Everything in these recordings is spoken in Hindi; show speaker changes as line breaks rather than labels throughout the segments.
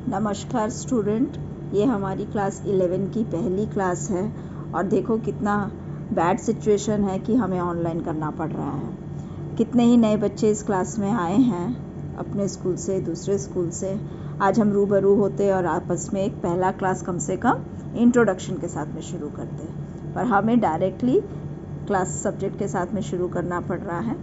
नमस्कार स्टूडेंट, ये हमारी क्लास 11 की पहली क्लास है और देखो कितना बैड सिचुएशन है कि हमें ऑनलाइन करना पड़ रहा है। कितने ही नए बच्चे इस क्लास में आए हैं अपने स्कूल से, दूसरे स्कूल से। आज हम रूबरू होते और आपस में एक पहला क्लास कम से कम इंट्रोडक्शन के साथ में शुरू करते, पर हमें डायरेक्टली क्लास सब्जेक्ट के साथ में शुरू करना पड़ रहा है।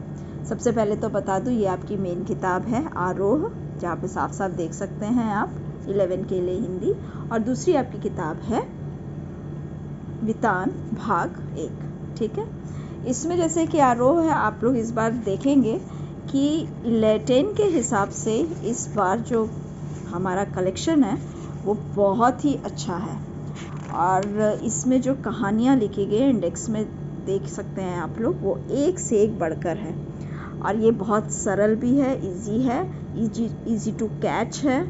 सबसे पहले तो बता दूं, ये आपकी मेन किताब है आरोह, जहाँ पे साफ साफ देख सकते हैं आप 11 के लिए हिंदी, और दूसरी आपकी किताब है वितान भाग 1। ठीक है, इसमें जैसे कि आरोह है, आप लोग इस बार देखेंगे कि लैटिन के हिसाब से इस बार जो हमारा कलेक्शन है वो बहुत ही अच्छा है और इसमें जो कहानियाँ लिखी गई इंडेक्स में देख सकते हैं आप लोग, वो एक से एक बढ़कर है और ये बहुत सरल भी है, इजी है, इजी टू कैच है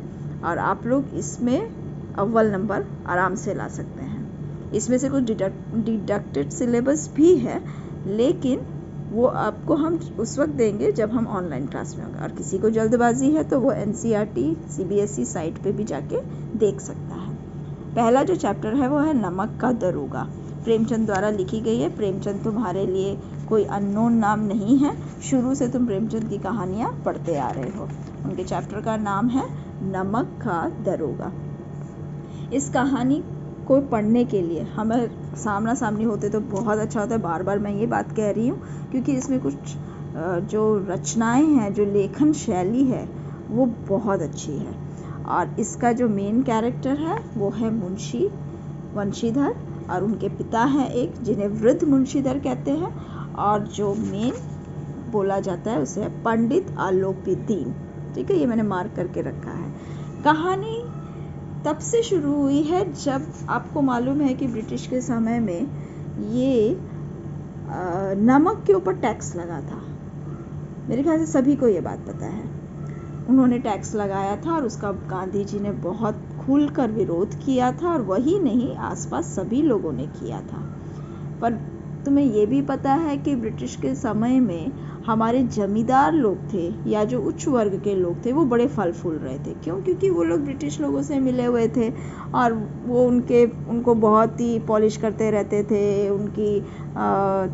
और आप लोग इसमें अव्वल नंबर आराम से ला सकते हैं। इसमें से कुछ डिडक्टेड सिलेबस भी है, लेकिन वो आपको हम उस वक्त देंगे जब हम ऑनलाइन क्लास में होंगे, और किसी को जल्दबाजी है तो वो NCERT CBSE साइट पे भी जाके देख सकता है। पहला जो चैप्टर है वो है नमक का दरोगा, प्रेमचंद द्वारा लिखी गई है। प्रेमचंद तुम्हारे लिए कोई अननोन नाम नहीं है, शुरू से तुम प्रेमचंद की कहानियाँ पढ़ते आ रहे हो। उनके चैप्टर का नाम है नमक का दरोगा। इस कहानी को पढ़ने के लिए हमें सामना सामनी होते तो बहुत अच्छा होता है। बार बार मैं ये बात कह रही हूँ क्योंकि इसमें कुछ जो रचनाएं हैं, जो लेखन शैली है वो बहुत अच्छी है। और इसका जो मेन कैरेक्टर है वो है मुंशी वंशीधर, और उनके पिता हैं एक जिन्हें वृद्ध मुंशीधर कहते हैं, और जो मेन बोला जाता है उसे पंडित आलोपीदीन। ठीक है, ये मैंने मार्क करके रखा है। कहानी तब से शुरू हुई है जब आपको मालूम है कि ब्रिटिश के समय में ये नमक के ऊपर टैक्स लगा था। मेरे ख्याल से सभी को ये बात पता है। उन्होंने टैक्स लगाया था और उसका गांधी जी ने बहुत खुलकर विरोध किया था, और वही नहीं, आसपास सभी लोगों ने किया था। पर तुम्हें ये भी पता है कि ब्रिटिश के समय में हमारे जमींदार लोग थे या जो उच्च वर्ग के लोग थे वो बड़े फल फूल रहे थे। क्यों? क्योंकि वो लोग ब्रिटिश लोगों से मिले हुए थे और वो उनको बहुत ही पॉलिश करते रहते थे, उनकी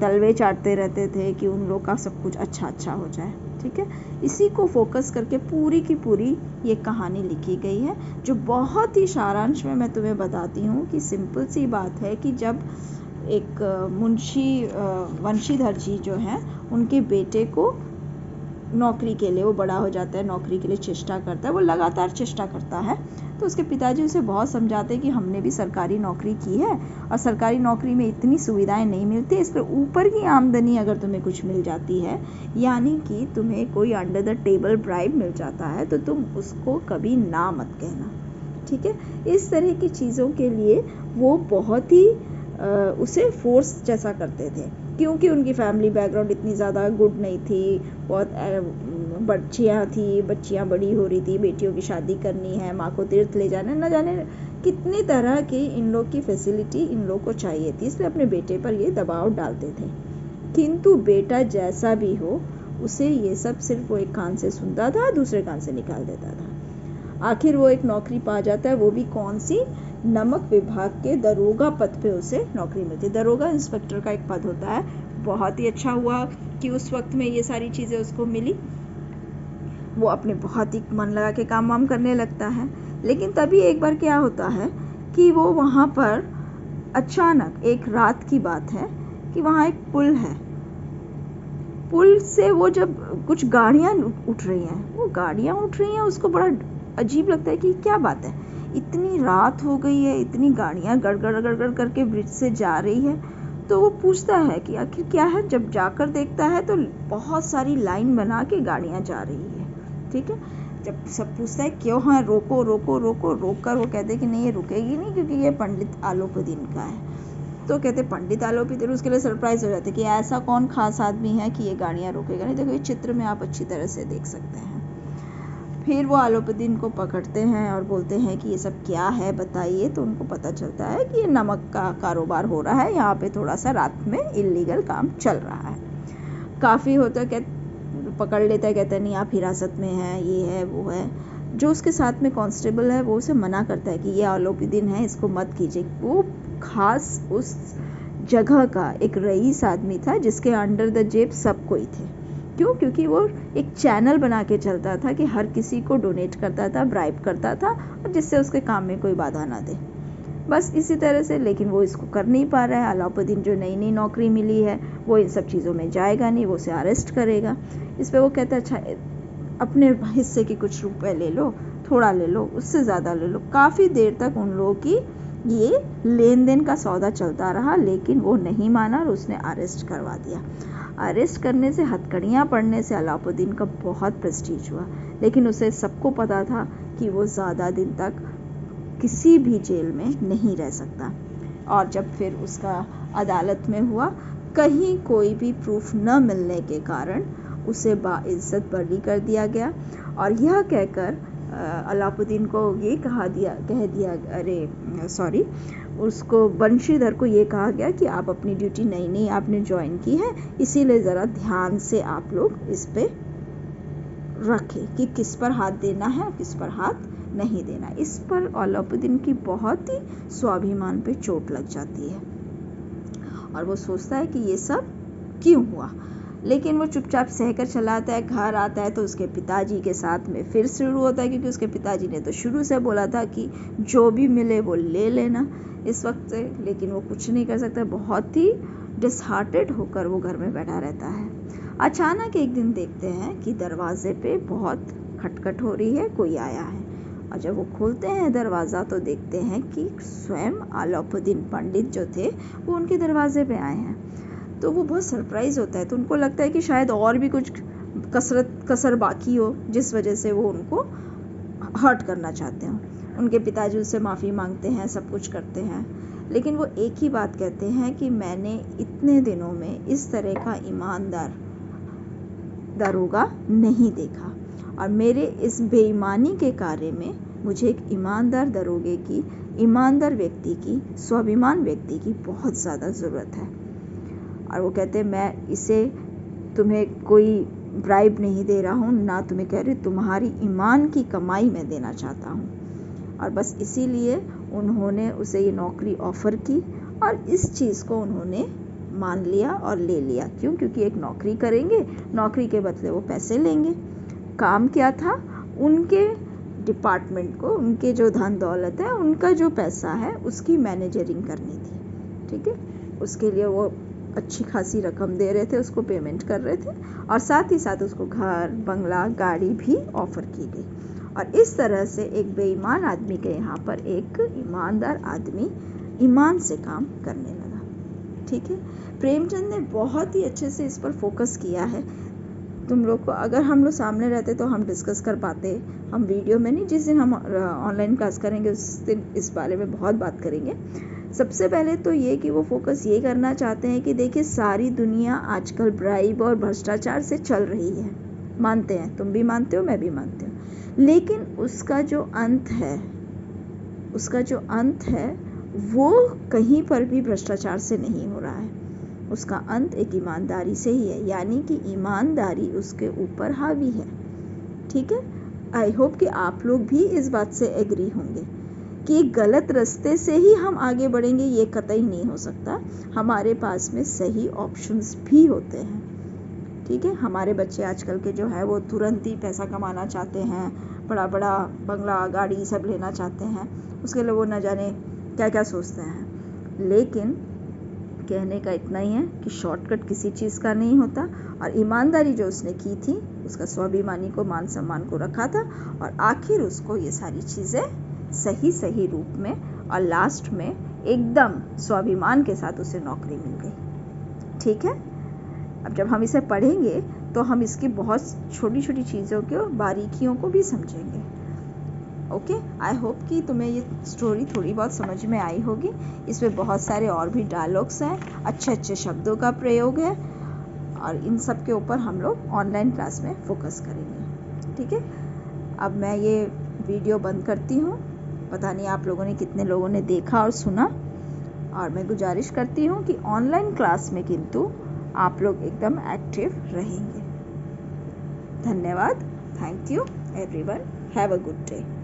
तलवे चाटते रहते थे कि उन लोग का सब कुछ अच्छा अच्छा हो जाए। ठीक है, इसी को फोकस करके पूरी की पूरी ये कहानी लिखी गई है, जो बहुत ही सारांश में मैं तुम्हें बताती हूँ कि सिंपल सी बात है कि जब एक मुंशी वंशीधर जी जो हैं, उनके बेटे को नौकरी के लिए, वो बड़ा हो जाता है, नौकरी के लिए चेष्टा करता है, वो लगातार चेष्टा करता है, तो उसके पिताजी उसे बहुत समझाते हैं कि हमने भी सरकारी नौकरी की है और सरकारी नौकरी में इतनी सुविधाएं नहीं मिलती, इसलिए ऊपर की आमदनी अगर तुम्हें कुछ मिल जाती है, यानी कि तुम्हें कोई अंडर द टेबल ब्राइब मिल जाता है, तो तुम उसको कभी ना मत कहना। ठीक है, इस तरह की चीज़ों के लिए वो बहुत ही उसे फोर्स जैसा करते थे, क्योंकि उनकी फैमिली बैकग्राउंड इतनी ज़्यादा गुड नहीं थी। बहुत बच्चियाँ बड़ी हो रही थी, बेटियों की शादी करनी है, माँ को तीर्थ ले जाना, न जाने कितनी तरह की इन लोग की फैसिलिटी इन लोग को चाहिए थी, इसलिए अपने बेटे पर ये दबाव डालते थे। किंतु बेटा जैसा भी हो, उसे ये सब सिर्फ वो एक कान से सुनता था, दूसरे कान से निकाल देता था। आखिर वो एक नौकरी पा जाता है, वो भी कौन सी? नमक विभाग के दरोगा पद पे उसे नौकरी मिलती है। दरोगा इंस्पेक्टर का एक पद होता है। बहुत ही अच्छा हुआ कि उस वक्त में ये सारी चीज़ें उसको मिली। वो अपने बहुत ही मन लगा के काम वाम करने लगता है, लेकिन तभी एक बार क्या होता है कि वो वहाँ पर अचानक, एक रात की बात है कि वहाँ एक पुल है। पुल से वो जब कुछ गाड़ियाँ उठ रही हैं, वो गाड़ियाँ उठ रही हैं, उसको बड़ा अजीब लगता है कि क्या बात है, इतनी रात हो गई है, इतनी गाड़ियाँ गड़गड़ गड़गड़ करके ब्रिज से जा रही है। तो वो पूछता है कि आखिर क्या है। जब जाकर देखता है तो बहुत सारी लाइन बना के गाड़ियाँ जा रही है। ठीक है, जब सब पूछता है क्यों, हाँ रोको रोको रोको, रोक कर वो कहते हैं कि नहीं, ये रुकेगी नहीं क्योंकि ये पंडित आलोपीदीन का है। तो कहते पंडित आलोपीदीन, उसके लिए सरप्राइज हो जाते कि ऐसा कौन खास आदमी है कि ये गाड़ियाँ रोकेगा नहीं। देखो ये चित्र में आप अच्छी तरह से देख सकते हैं। फिर वो आलोपीदीन को पकड़ते हैं और बोलते हैं कि ये सब क्या है, बताइए। तो उनको पता चलता है कि ये नमक का कारोबार हो रहा है, यहाँ पे थोड़ा सा रात में इल्लीगल काम चल रहा है। काफ़ी होता है, पकड़ लेता है, कहता है नहीं आप हिरासत में हैं, ये है वो है। जो उसके साथ में कांस्टेबल है वो उसे मना करता है कि ये अलाउद्दीन है, इसको मत कीजिए। वो खास उस जगह का एक रईस आदमी था जिसके अंडर द जेब सब कोई थे। क्यों? क्योंकि वो एक चैनल बना के चलता था कि हर किसी को डोनेट करता था, ब्राइब करता था, और जिससे उसके काम में कोई बाधा ना दे। बस इसी तरह से, लेकिन वो इसको कर नहीं पा रहा है। अलाउद्दीन जो नई नई नौकरी मिली है वो इन सब चीज़ों में जाएगा नहीं, वो उसे अरेस्ट करेगा। इस पर वो कहता है अच्छा अपने हिस्से के कुछ रुपए ले लो, थोड़ा ले लो, उससे ज़्यादा ले लो। काफ़ी देर तक उन लोगों की ये लेन देन का सौदा चलता रहा, लेकिन वो नहीं माना और उसने अरेस्ट करवा दिया। अरेस्ट करने से, हथकड़ियाँ पड़ने से अलाउद्दीन का बहुत प्रेस्टीज हुआ, लेकिन उसे सबको पता था कि वो ज़्यादा दिन तक किसी भी जेल में नहीं रह सकता। और जब फिर उसका अदालत में हुआ, कहीं कोई भी प्रूफ न मिलने के कारण उसे बाइज्जत बरी कर दिया गया। और यह कहकर अलाउद्दीन को ये कह दिया उसको बंशीधर को ये कहा गया कि आप अपनी ड्यूटी नई नई आपने ज्वाइन की है, इसीलिए ज़रा ध्यान से आप लोग इस पे रखें कि किस पर हाथ देना है और किस पर हाथ नहीं देना। इस पर अलाउद्दीन की बहुत ही स्वाभिमान पे चोट लग जाती है और वो सोचता है कि ये सब क्यों हुआ, लेकिन वो चुपचाप सहकर चला आता है। घर आता है तो उसके पिताजी के साथ में फिर शुरू होता है, क्योंकि उसके पिताजी ने तो शुरू से बोला था कि जो भी मिले वो ले लेना इस वक्त से, लेकिन वो कुछ नहीं कर सकता। बहुत ही डिसहार्टेड होकर वो घर में बैठा रहता है। अचानक एक दिन देखते हैं कि दरवाजे पे बहुत खटखट हो रही है, कोई आया है। और जब वो खोलते हैं दरवाज़ा तो देखते हैं कि स्वयं अलाउद्दीन पंडित जो थे वो उनके दरवाजे पे आए हैं। तो वो बहुत सरप्राइज़ होता है, तो उनको लगता है कि शायद और भी कुछ कसर बाकी हो जिस वजह से वो उनको हर्ट करना चाहते हो। उनके पिताजी उससे माफ़ी मांगते हैं, सब कुछ करते हैं, लेकिन वो एक ही बात कहते हैं कि मैंने इतने दिनों में इस तरह का ईमानदार दरोगा नहीं देखा, और मेरे इस बेईमानी के कार्य में मुझे एक ईमानदार दरोगे की, ईमानदार व्यक्ति की, स्वाभिमान व्यक्ति की बहुत ज़्यादा ज़रूरत है। और वो कहते हैं मैं इसे तुम्हें कोई ब्राइब नहीं दे रहा हूँ, ना तुम्हें कह रही, तुम्हारी ईमान की कमाई मैं देना चाहता हूँ। और बस इसीलिए उन्होंने उसे ये नौकरी ऑफ़र की और इस चीज़ को उन्होंने मान लिया और ले लिया। क्यों? क्योंकि एक नौकरी करेंगे, नौकरी के बदले वो पैसे लेंगे। काम क्या था? उनके डिपार्टमेंट को, उनके जो धन दौलत है, उनका जो पैसा है, उसकी मैनेजरिंग करनी थी। ठीक है, उसके लिए वो अच्छी खासी रकम दे रहे थे, उसको पेमेंट कर रहे थे, और साथ ही साथ उसको घर, बंगला, गाड़ी भी ऑफ़र की गई। और इस तरह से एक बेईमान आदमी के यहाँ पर एक ईमानदार आदमी ईमान से काम करने लगा। ठीक है, प्रेमचंद ने बहुत ही अच्छे से इस पर फोकस किया है। तुम लोग को, अगर हम लोग सामने रहते तो हम डिस्कस कर पाते, हम वीडियो में नहीं। जिस दिन हम ऑनलाइन क्लास करेंगे उस दिन इस बारे में बहुत बात करेंगे। सबसे पहले तो ये कि वो फोकस ये करना चाहते हैं कि देखिए सारी दुनिया आजकल ब्राइब और भ्रष्टाचार से चल रही है, मानते हैं, तुम भी मानते हो, मैं भी मानती हूँ, लेकिन उसका जो अंत है वो कहीं पर भी भ्रष्टाचार से नहीं हो रहा है। उसका अंत एक ईमानदारी से ही है, यानी कि ईमानदारी उसके ऊपर हावी है। ठीक है, आई होप कि आप लोग भी इस बात से एग्री होंगे कि गलत रास्ते से ही हम आगे बढ़ेंगे ये कतई नहीं हो सकता। हमारे पास में सही ऑप्शंस भी होते हैं। ठीक है, हमारे बच्चे आजकल के जो है वो तुरंत ही पैसा कमाना चाहते हैं, बड़ा बड़ा बंगला, गाड़ी सब लेना चाहते हैं, उसके लिए वो न जाने क्या क्या सोचते हैं। लेकिन कहने का इतना ही है कि शॉर्टकट किसी चीज़ का नहीं होता, और ईमानदारी जो उसने की थी, उसका स्वाभिमानी को, मान सम्मान को रखा था, और आखिर उसको ये सारी चीज़ें सही रूप में और लास्ट में एकदम स्वाभिमान के साथ उसे नौकरी मिल गई। ठीक है, अब जब हम इसे पढ़ेंगे तो हम इसकी बहुत छोटी छोटी चीज़ों के बारीकियों को भी समझेंगे। ओके, आई होप कि तुम्हें ये स्टोरी थोड़ी बहुत समझ में आई होगी। इसमें बहुत सारे और भी डायलॉग्स हैं, अच्छे अच्छे शब्दों का प्रयोग है, और इन सब के ऊपर हम लोग ऑनलाइन क्लास में फोकस करेंगे। ठीक है, अब मैं ये वीडियो बंद करती हूँ। पता नहीं आप लोगों ने, कितने लोगों ने देखा और सुना, और मैं गुजारिश करती हूँ कि ऑनलाइन क्लास में किंतु आप लोग एकदम एक्टिव रहेंगे। धन्यवाद, thank you everyone. Have a good day.